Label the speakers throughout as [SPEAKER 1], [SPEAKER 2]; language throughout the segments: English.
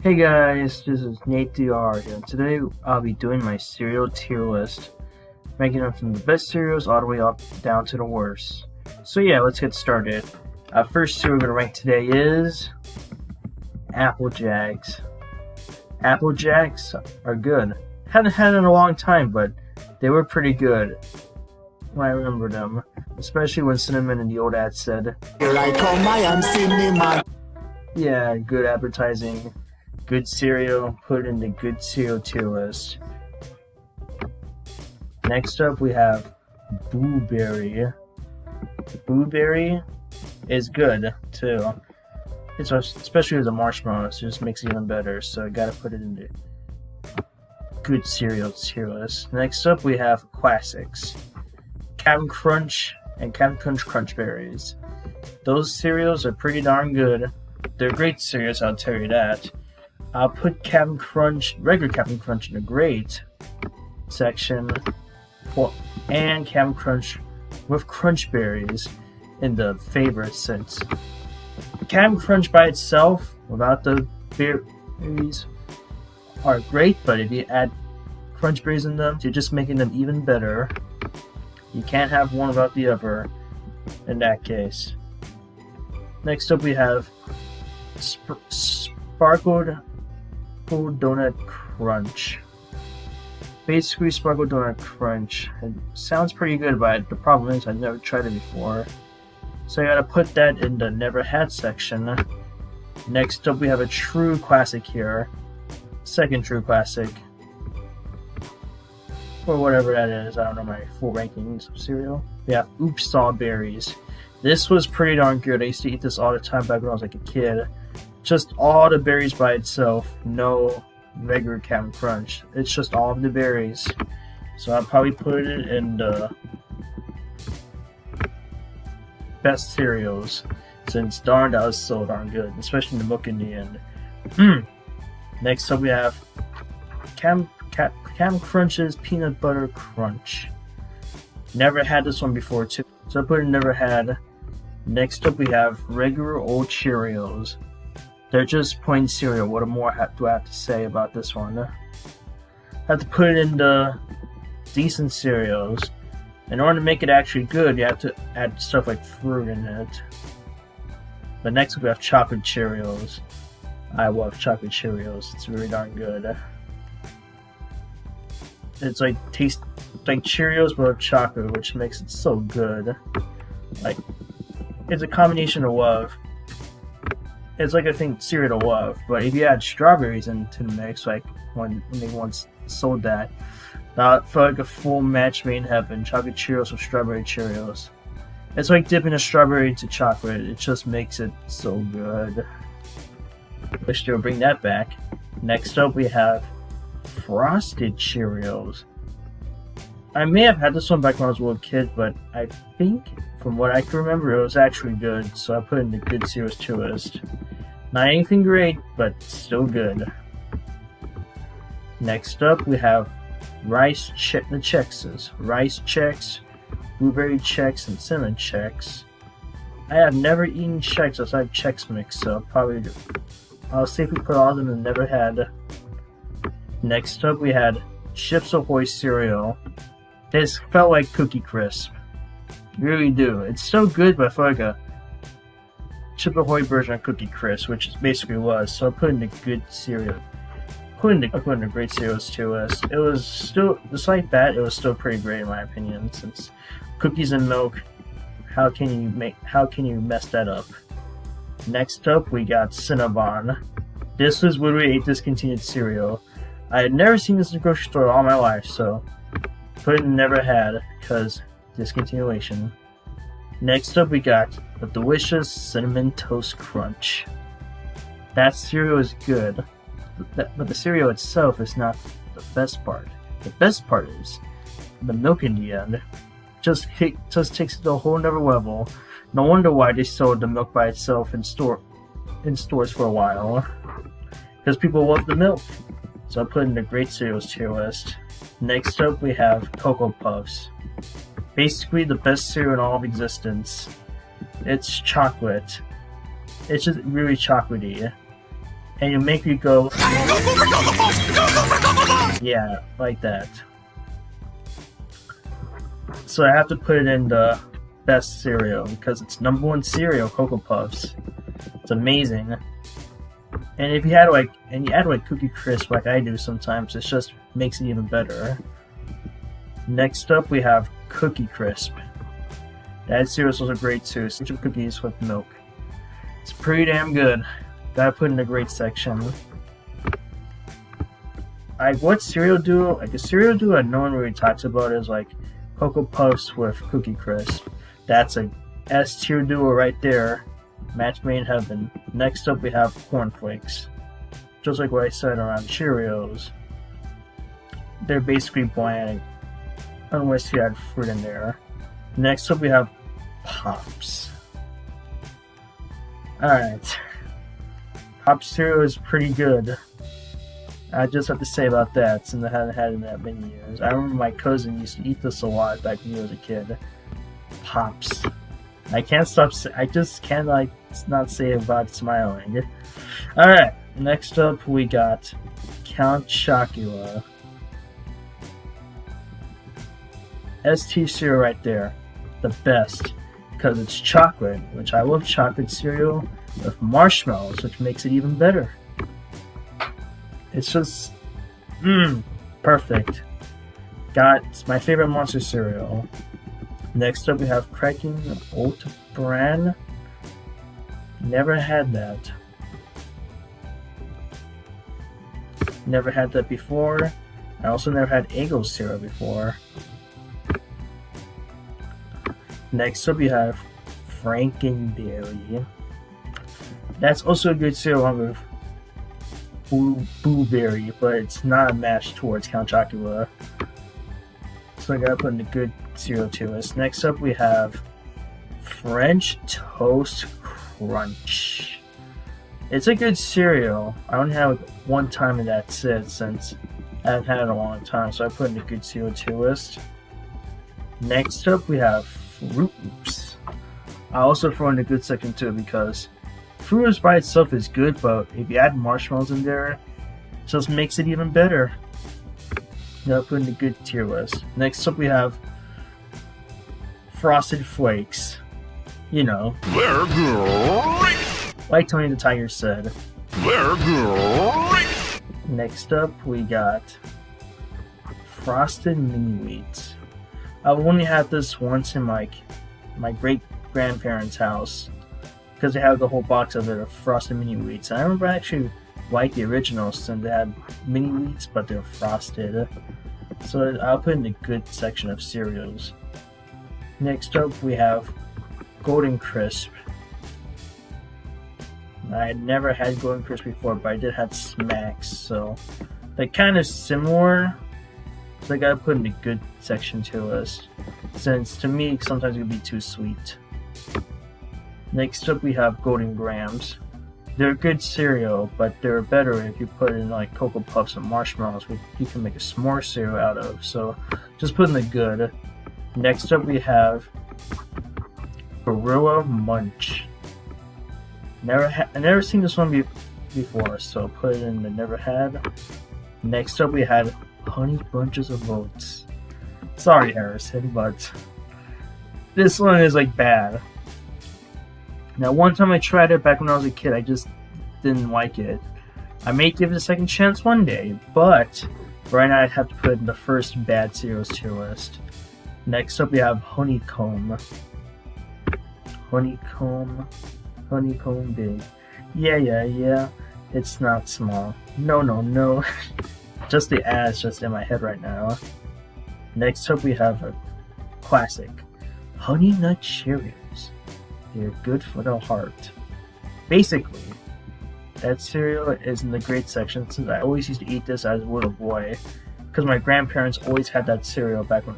[SPEAKER 1] Hey guys, this is Nate DR here. Today I'll be doing my cereal tier list, ranking them from the best cereals all the way up down to the worst. So yeah, let's get started. First cereal we're going to rank today is Apple Jacks. Apple Jacks are good. Haven't had it in a long time, but they were pretty good when I remember them. Especially when Cinnamon in the old ad said,
[SPEAKER 2] "Here I come, I am Cinnamon."
[SPEAKER 1] Yeah, good advertising. Good cereal, put it in the good cereal tier list. Next up we have Blueberry. Blueberry is good too. It's especially with the marshmallows, it just makes it even better. So I gotta put it in the good cereal tier list. Next up we have classics. Cap'n Crunch and Cap'n Crunch Crunch Berries. Those cereals are pretty darn good. They're great cereals, I'll tell you that. I'll put Cap'n Crunch, regular Cap'n Crunch in the great section, and Cap'n Crunch with Crunch Berries in the favorite sense. Cap'n Crunch by itself, without the berries, are great, but if you add Crunch Berries in them, you're just making them even better. You can't have one without the other in that case. Next up we have Sparkled Donut Crunch. Basically, Sparkled Donut Crunch. It sounds pretty good, but the problem is I've never tried it before. So I gotta put that in the never had section. Next up, we have a true classic here. Second true classic. Or whatever that is. I don't know my full rankings of cereal. We have Oops Sawberries. This was pretty darn good. I used to eat this all the time back when I was like a kid. Just all the berries by itself, no regular Cap'n Crunch. It's just all of the berries. So I'll probably put it in the best cereals, since darn that was so darn good, especially the milk in the end. Next up we have Cap'n Crunch's Peanut Butter Crunch. Never had this one before too, so I put it in never had. Next up we have regular old Cheerios. They're just plain cereal. What more do I have to say about this one? I have to put it in the decent cereals. In order to make it actually good, you have to add stuff like fruit in it. But next we have chocolate Cheerios. I love chocolate Cheerios. It's really darn good. It's like tastes like Cheerios but with chocolate, which makes it so good. Like, it's a combination of love. It's like, I think, cereal to love, but if you add strawberries into the mix, like when they once sold that, that felt like a full match made in heaven. Chocolate Cheerios with strawberry Cheerios. It's like dipping a strawberry into chocolate. It just makes it so good. Wish they would bring that back. Next up, we have Frosted Cheerios. I may have had this one back when I was a little kid, but I think, from what I can remember, it was actually good, so I put it in the good cereals tier list. Not anything great, but still good. Next up, we have the Chex. Rice Chex, Blueberry Chex, and Cinnamon Chex. I have never eaten Chex outside Chex Mix, so I'll safely put all of them in never had. Next up, we had Chips Ahoy cereal. This felt like Cookie Crisp. Really do. It's so good, but I feel like a Chips Ahoy version of Cookie Crisp, which it basically was. So I put in the good cereal. I put in the great cereals tier list. It was still, despite that, it was still pretty great in my opinion. Since cookies and milk, how can you mess that up? Next up, we got Cinnabon. This was literally a discontinued cereal. I had never seen this in the grocery store all my life, so put it in never had, because discontinuation. Next up we got the delicious Cinnamon Toast Crunch. That cereal is good, but the cereal itself is not the best part. The best part is the milk in the end. Just takes it to a whole nother level. No wonder why they sold the milk by itself in stores for a while. Because people love the milk. So I put it in the great cereals tier list. Next up we have Cocoa Puffs. Basically the best cereal in all of existence. It's chocolate. It's just really chocolatey. and it'll make you go, yeah, like that. So I have to put it in the best cereal because it's #1 cereal, Cocoa Puffs. It's amazing. And if you add like Cookie Crisp like I do sometimes, it just makes it even better. Next up we have Cookie Crisp. That cereal's also great too. Cinnamon cookies with milk. It's pretty damn good. Gotta put in the great section. What cereal duo? Like a cereal duo that no one really talks about is like Cocoa Puffs with Cookie Crisp. That's a S tier duo right there. Match made in heaven. Next up we have Corn Flakes. Just like what I said around Cheerios. They're basically bland unless you add fruit in there. Next up we have Pops. Alright. Pops cereal is pretty good. I just have to say about that since I haven't had it in that many years. I remember my cousin used to eat this a lot back when he was a kid. Pops. I can't stop. I just can't not say it without smiling. All right. Next up, we got Count Chocula. ST cereal right there, the best because it's chocolate, which I love chocolate cereal with marshmallows, which makes it even better. It's just, perfect. It's my favorite Monster cereal. Next up we have Cracking Oat Bran. Never had that. Never had that before. I also never had Eggo cereal before. Next up we have Frankenberry. That's also a good cereal along with Boo Berry, but it's not a match towards Count Chocula. So I gotta put in a good cereal to us. Next up we have French Toast Crunch. It's a good cereal. I only have one time and that's it since I haven't had it in a long time, so I put in a good cereal to list. Next up we have Fruit Loops. I also throw in a good section too because Fruit Loops by itself is good, but if you add marshmallows in there, it just makes it even better. Gotta put in a good tier list. Next up we have Frosted Flakes. You know.
[SPEAKER 3] They're great!
[SPEAKER 1] Like Tony the Tiger said.
[SPEAKER 3] They're great!
[SPEAKER 1] Next up we got Frosted Mini Wheats. I've only had this once in my great grandparents' house because they have the whole box of it of Frosted Mini Wheats. And I remember I actually liked the originals since they had mini wheats but they're frosted. So I'll put in the good section of cereals. Next up we have Golden Crisp. I had never had Golden Crisp before, but I did have Smacks, so they're kind of similar. So I gotta put in the good section to us, since to me sometimes it can be too sweet. Next up we have Golden Grams. They're a good cereal, but they're better if you put in like Cocoa Puffs and marshmallows, which you can make a s'more cereal out of. So just put in the good. Next up we have Gorilla Munch. I never seen this one before, so put it in the never had. Next up we had Honey Bunches of Oats. Sorry Harrison, but this one is like bad. Now one time I tried it back when I was a kid, I just didn't like it. I may give it a second chance one day, but right now I'd have to put it in the first bad cereals tier list. Next up we have Honeycomb. Honeycomb big. Yeah. It's not small. No. Just the ass just in my head right now. Next up we have a classic. Honey Nut Cheerios. They're good for the heart. Basically, that cereal is in the great section since I always used to eat this as a little boy. Because my grandparents always had that cereal back when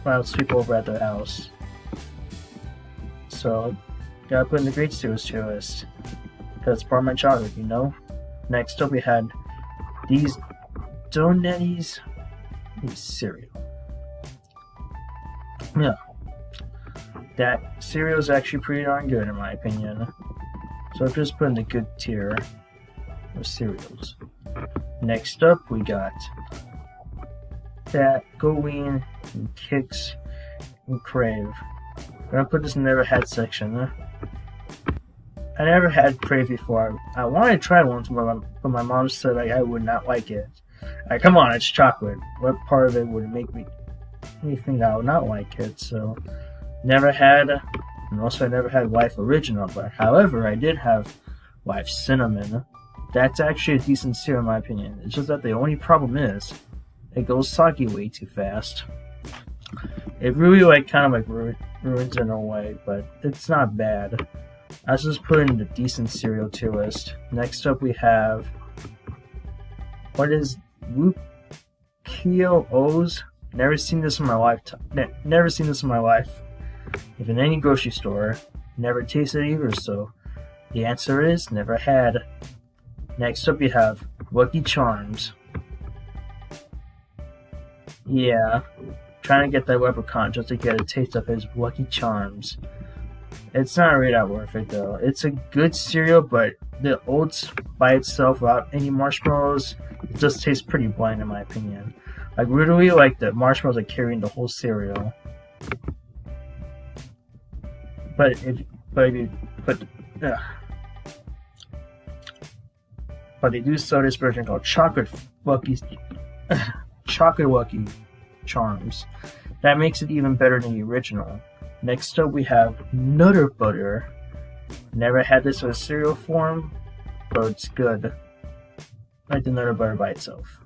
[SPEAKER 1] I would sleep over at their house. So, gotta put in the great cereals to list. Because it's part of my childhood, you know? Next up we had these Donetti's cereal. Yeah. That cereal is actually pretty darn good in my opinion. So just put in the good tier. or cereals. Next up, we got that Go-Ween and Kix and Crave. I'm gonna put this in never had section. I never had Crave before. I wanted to try it once, but my mom said I would not like it. Come on, it's chocolate. What part of it would make me think I would not like it? So, never had, and also I never had Life Original. But however, I did have Life Cinnamon. That's actually a decent cereal in my opinion. It's just that the only problem is it goes soggy way too fast. It really kind of ruins it in a way, but it's not bad. I was just putting the decent cereal tier list. Next up we have, what is Wukio O's? Never seen this in my lifetime. Never seen this in my life. If in any grocery store, never tasted either. So the answer is never had. Next up you have Lucky Charms. Yeah, trying to get that leprechaun just to get a taste of his Lucky Charms. It's not really that worth it though. It's a good cereal, but the oats by itself without any marshmallows, it just tastes pretty bland in my opinion. Like literally, like the marshmallows are carrying the whole cereal. But if they do sell this version called Chocolate Lucky Charms. That makes it even better than the original. Next up we have Nutter Butter. Never had this in a cereal form, but it's good. Like the Nutter Butter by itself.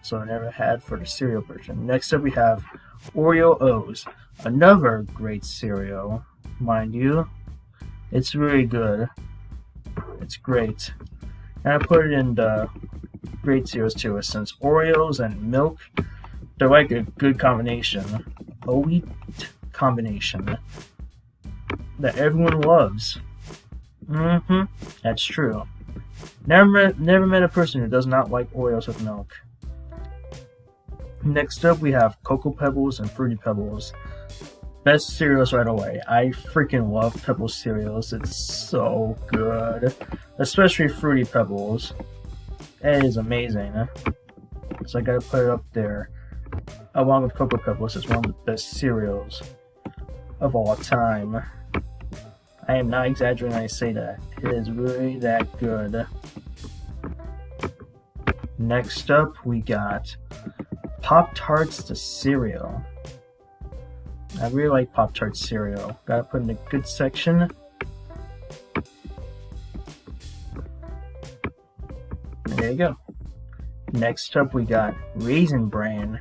[SPEAKER 1] So I never had for the cereal version. Next up we have Oreo O's. Another great cereal, mind you. It's really good. It's great. And I put it in the great cereals too, since Oreos and milk, they're like a good combination. A wheat combination that everyone loves. That's true. Never met a person who does not like Oreos with milk. Next up we have Cocoa Pebbles and Fruity Pebbles. Best cereals right away. I freaking love Pebbles cereals. It's so good. Especially Fruity Pebbles. It is amazing. So I gotta put it up there. Along with Cocoa Pebbles, it's one of the best cereals of all time. I am not exaggerating when I say that. It is really that good. Next up, we got Pop-Tarts the cereal. I really like Pop-Tart cereal. Gotta put in a good section. There you go. Next up, we got Raisin Bran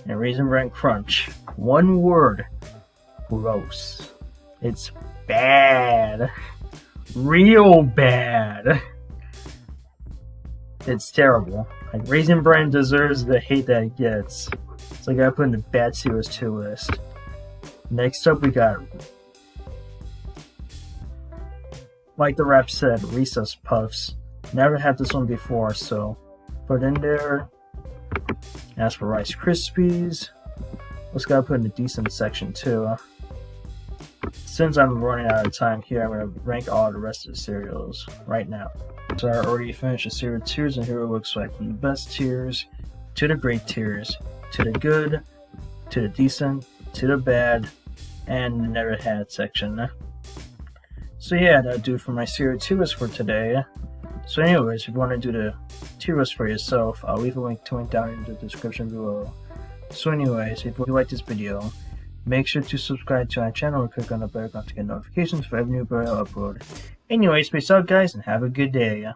[SPEAKER 1] and Raisin Bran Crunch. One word. Gross. It's bad. Real bad. It's terrible. Like, Raisin Bran deserves the hate that it gets. So I gotta put in the bad cereals tier list. Next up we got, like the rap said, Reese's Puffs. Never had this one before, so put it in there. As for Rice Krispies, let's gotta put in a decent section too. Since I'm running out of time here, I'm gonna rank all the rest of the cereals right now. So I already finished the cereal tiers, and here it looks like from the best tiers to the great tiers to the good to the decent to the bad and the never had section. So yeah, that'll do for my cereal tier list for today. So anyways, if you want to do the tier list for yourself, I'll leave a link to it down in the description below. So anyways, if you like this video, make sure to subscribe to our channel and click on the bell icon to get notifications for every new video I upload. Anyways, peace out guys and have a good day.